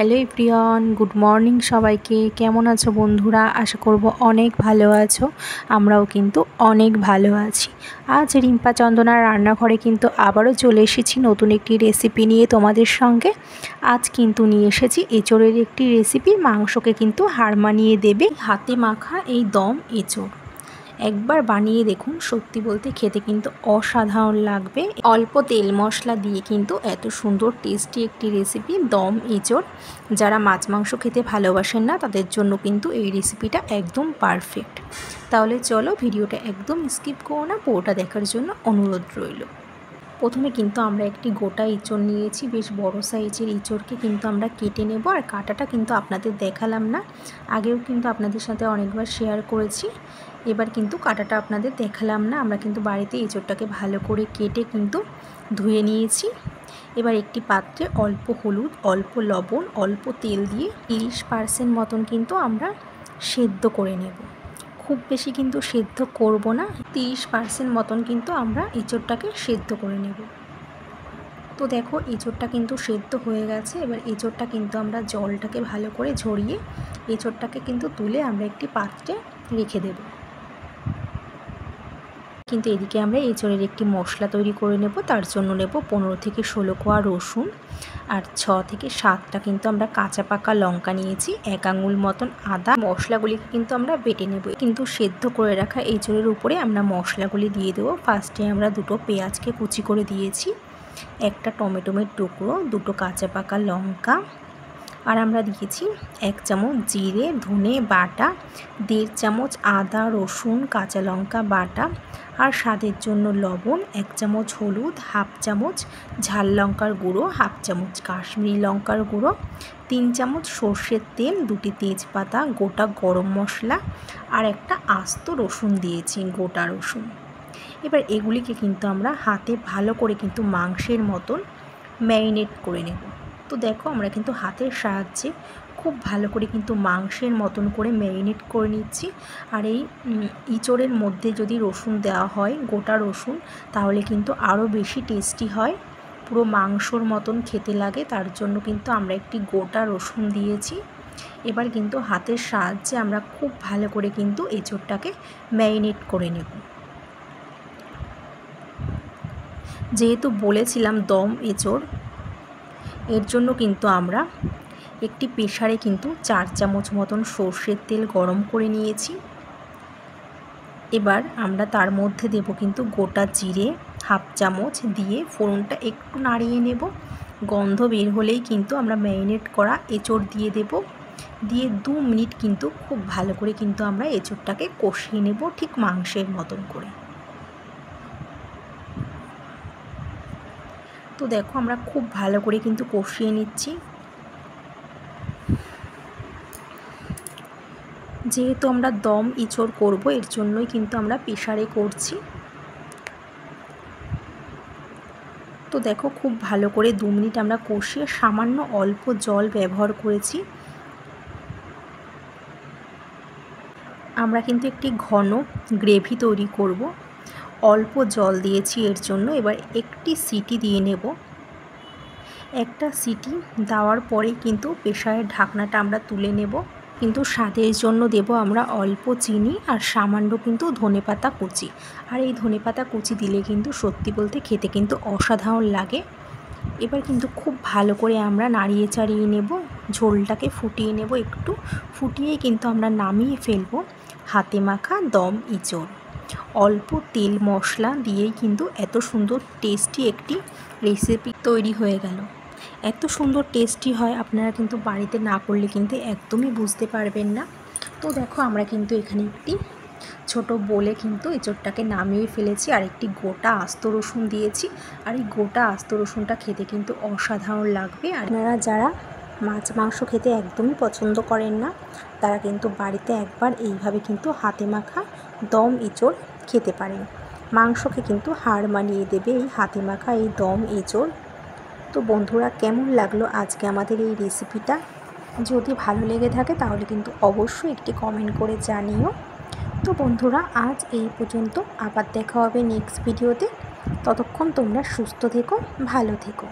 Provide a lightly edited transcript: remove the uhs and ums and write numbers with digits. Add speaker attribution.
Speaker 1: Hello everyone, good morning সবাইকে। কেমন আছো বন্ধুরা? আশা করব অনেক ভালো আছো। আমরাও কিন্তু অনেক ভালো আছি। আজ রিম্পা চন্দনার রান্নাঘরে কিন্তু আবারও চলে এসেছি নতুন একটি রেসিপি নিয়ে তোমাদের সঙ্গে। আজ কিন্তু নিয়ে এসেছি এঁচোড়ের একটি রেসিপি। মাংসকে কিন্তু হার মানিয়ে দেবে হাতে মাখা এই দম এঁচোড়। একবার বানিয়ে দেখুন, সত্যি বলতে খেতে কিন্তু অসাধারণ লাগবে। অল্প তেল মশলা দিয়ে কিন্তু এত সুন্দর টেস্টি একটি রেসিপি দম এঁচোড়। যারা মাছ মাংস খেতে ভালোবাসেন না তাদের জন্য কিন্তু এই রেসিপিটা একদম পারফেক্ট। তাহলে চলো, ভিডিওটা একদম স্কিপ করো না, পুরোটা দেখার জন্য অনুরোধ রইল। প্রথমে কিন্তু আমরা একটি গোটা এঁচোড় নিয়েছি। বেশ বড় সাইজের এঁচোড়কে কিন্তু আমরা কেটে নেব। আর কাটাটা কিন্তু আপনাদের দেখালাম না, আগেও কিন্তু আপনাদের সাথে অনেকবার শেয়ার করেছি। এবার কিন্তু কাটাটা আপনাদের দেখালাম না। আমরা কিন্তু বাড়িতে এঁচোড়টাকে ভালো করে কেটে কিন্তু ধুয়ে নিয়েছি। এবার একটি পাত্রে অল্প হলুদ, অল্প লবণ, অল্প তেল দিয়ে 30% মতন কিন্তু আমরা সেদ্ধ করে নেব। খুব বেশি কিন্তু সেদ্ধ করব না, 30% মতন কিন্তু আমরা এঁচোড়টাকে সেদ্ধ করে নেব। তো দেখো, এঁচোড়টা কিন্তু সেদ্ধ হয়ে গেছে। এবার এঁচোড়টা কিন্তু আমরা জলটাকে ভালো করে ঝরিয়ে এঁচোড়টাকে কিন্তু তুলে আমরা একটি পাত্রে রেখে দেব। কিন্তু এদিকে আমরা এঁচোড়ের একটি মশলা তৈরি করে নেব। তার জন্য নেব 15 থেকে 16 কোয়া রসুন আর 6 থেকে 7টা কিন্তু আমরা কাঁচা পাকা লঙ্কা নিয়েছি, 1 আঙুল মতন আদা। মশলাগুলিকে কিন্তু আমরা বেটে নেব। কিন্তু সেদ্ধ করে রাখা এঁচোড়ের উপরে আমরা মশলাগুলি দিয়ে দেবো। ফার্স্টে আমরা 2টো পেঁয়াজকে কুচি করে দিয়েছি, একটা টমেটোমের টুকরো, 2টো কাঁচা পাকা লঙ্কা, আর আমরা দিয়েছি 1 চামচ জিরে ধনে বাটা, 1.5 চামচ আদা রসুন কাঁচা লঙ্কা বাটা, আর স্বাদের জন্য লবণ, 1 চামচ হলুদ, 1/2 চামচ ঝাল লঙ্কার গুঁড়ো, 1/2 চামচ কাশ্মীরি লঙ্কার গুঁড়ো, 3 চামচ সর্ষের তেল, 2টি তেজপাতা, গোটা গরম মশলা, আর একটা আস্ত রসুন দিয়েছি, গোটা রসুন। এবার এগুলিকে কিন্তু আমরা হাতে ভালো করে কিন্তু মাংসের মতন ম্যারিনেট করে নেব। তো দেখো, আমরা কিন্তু হাতের সাহায্যে খুব ভালো করে কিন্তু মাংসের মতন করে ম্যারিনেট করে নিচ্ছি। আর এই এঁচোড়ের মধ্যে যদি রসুন দেওয়া হয়, গোটা রসুন, তাহলে কিন্তু আরও বেশি টেস্টি হয়, পুরো মাংসর মতন খেতে লাগে। তার জন্য কিন্তু আমরা একটি গোটা রসুন দিয়েছি। এবার কিন্তু হাতের সাহায্যে আমরা খুব ভালো করে কিন্তু এঁচোড়টাকে ম্যারিনেট করে নেব। যেহেতু বলেছিলাম দম এঁচোড়, এর জন্য কিন্তু আমরা একটি প্রেসারে কিন্তু 4 চামচ মতন সর্ষের তেল গরম করে নিয়েছি। এবার আমরা তার মধ্যে দেব কিন্তু গোটা জিরে 1/2 চামচ দিয়ে ফোড়নটা একটু নাড়িয়ে নেব। গন্ধ বের হলেই কিন্তু আমরা ম্যারিনেট করা এঁচোড় দিয়ে দেব। দিয়ে 2 মিনিট কিন্তু খুব ভালো করে কিন্তু আমরা এঁচোড়টাকে কষিয়ে নেব, ঠিক মাংসের মতন করে। তো দেখো, আমরা খুব ভালো করে কিন্তু কষিয়ে নিচ্ছি। যেহেতু আমরা দম এঁচোড় করব, এর জন্যই কিন্তু আমরা প্রেসারে করছি। তো দেখো, খুব ভালো করে 2 মিনিট আমরা কষিয়ে সামান্য অল্প জল ব্যবহার করেছি। আমরা কিন্তু একটি ঘন গ্রেভি তৈরি করব, অল্প জল দিয়েছি এর জন্য। এবার একটি সিটি দিয়ে নেব। একটা সিটি দেওয়ার পরেই কিন্তু প্রেসারের ঢাকনাটা আমরা তুলে নেব। কিন্তু স্বাদের জন্য দেব আমরা অল্প চিনি আর সামান্য কিন্তু ধনেপাতা কুচি। আর এই ধনেপাতা কুচি দিলে কিন্তু সত্যি বলতে খেতে কিন্তু অসাধারণ লাগে। এবার কিন্তু খুব ভালো করে আমরা নাড়িয়ে চাড়িয়ে নেব, ঝোলটাকে ফুটিয়ে নেব। একটু ফুটিয়েই কিন্তু আমরা নামিয়ে ফেলবো হাতে মাখা দম এঁচোড়। অল্প তেল মশলা দিয়েই কিন্তু এত সুন্দর টেস্টি একটি রেসিপি তৈরি হয়ে গেল। এত সুন্দর টেস্টি হয়, আপনারা কিন্তু বাড়িতে না করলে কিন্তু একদমই বুঝতে পারবেন না। তো দেখো, আমরা কিন্তু এখানে একটি ছোট বলে কিন্তু এঁচোড়টাকে নামিয়ে ফেলেছি। আর একটি গোটা আস্ত রসুন দিয়েছি। আর এই গোটা আস্ত রসুনটা খেতে কিন্তু অসাধারণ লাগবে। আর আপনারা যারা মাছ মাংস খেতে একদমই পছন্দ করেন না, তারা কিন্তু বাড়িতে একবার এইভাবে কিন্তু হাতে মাখা দম এঁচোড় খেতে পারেন। মাংসকে কিন্তু হার মানিয়ে দেবে এই হাতে মাখা এই দম এঁচোড়। তো বন্ধুরা, কেমন লাগলো আজকে আমাদের এই রেসিপিটা? যদি ভালো লেগে থাকে তাহলে কিন্তু অবশ্যই একটি কমেন্ট করে জানিও। তো বন্ধুরা, আজ এই পর্যন্ত। আবার দেখা হবে নেক্সট ভিডিওতে। ততক্ষণ তোমরা সুস্থ থেকো, ভালো থেকো।